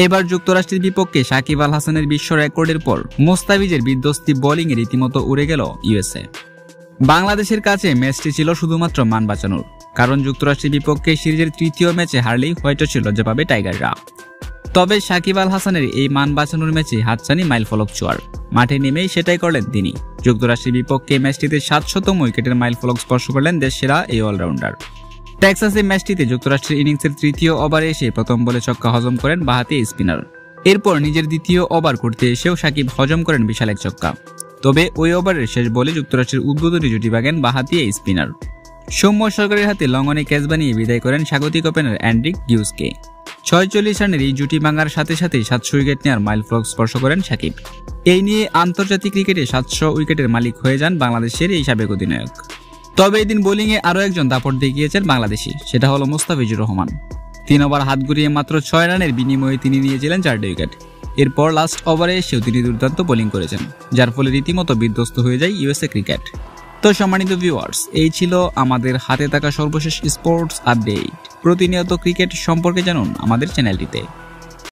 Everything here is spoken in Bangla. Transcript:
এবার যুক্তরাষ্ট্রের বিপক্ষে সাকিব আল হাসানের বিশ্ব রেকর্ডের পর মোস্তাফিজের বিধ্বস্তি বোলিংয়ে রীতিমতো উড়ে গেল ইউএসএ। বাংলাদেশের কাছে ম্যাচটি ছিল শুধুমাত্র মান বাঁচানোর, কারণ যুক্তরাষ্ট্রের বিপক্ষে সিরিজের তৃতীয় ম্যাচে হারলেই হয়তো ছিল লজ্জা পাবে টাইগাররা। তবে সাকিব আল হাসানের এই মান বাঁচানোর ম্যাচে হাতছানি মাইলফলক ছোঁয়ার। মাঠে নেমেই সেটাই করলেন তিনি। যুক্তরাষ্ট্রের বিপক্ষে ম্যাচটিতে ৭০০তম উইকেটের মাইলফলক স্পর্শ করলেন দেশসেরা এই অলরাউন্ডার। টেক্সাসে ম্যাচটিতে যুক্তরাষ্ট্রের ইনিংসের তৃতীয় ওভারে এসে প্রথম বলে ছক্কা হজম করেন বাঁহাতি স্পিনার। এরপর নিজের দ্বিতীয় ওভার করতে এসেও সাকিব হজম করেন বিশাল এক ছক্কা। তবে ওই ওভারের শেষ বলে যুক্তরাষ্ট্রের উদ্বোধনী জুটি ভাগেন বাঁহাতি এই স্পিনার। সৌম্য সরকারের হাতে লঙ্গনে ক্যাচ বানিয়ে বিদায় করেন স্বাগতিক ওপেনার অ্যান্ড্রিক হিউজকে। ৪৬ রানের এই জুটি ভাঙার সাথে সাথেই ৭০০ উইকেট নেওয়ার মাইলফলক স্পর্শ করেন সাকিব। এই নিয়ে আন্তর্জাতিক ক্রিকেটে ৭০০ উইকেটের মালিক হয়ে যান বাংলাদেশের এই সাবেক অধিনায়ক। তবে এদিন বোলিংয়ে আরও একজন দাপট দেখিয়েছেন বাংলাদেশি, সেটা হলো মুস্তাফিজুর রহমান। ৩ ওভার হাত ঘুরিয়ে মাত্র ৬ রানের বিনিময়ে তিনি নিয়েছিলেন ৪টি উইকেট। এরপর লাস্ট ওভারে এসেও তিনি দুর্দান্ত বোলিং করেছেন, যার ফলে রীতিমতো বিধ্বস্ত হয়ে যায় ইউএসএ ক্রিকেট। তো সম্মানিত ভিউয়ার্স, এই ছিল আমাদের হাতে থাকা সর্বশেষ স্পোর্টস আপডেট। প্রতিনিয়ত ক্রিকেট সম্পর্কে জানুন আমাদের চ্যানেলটিতে।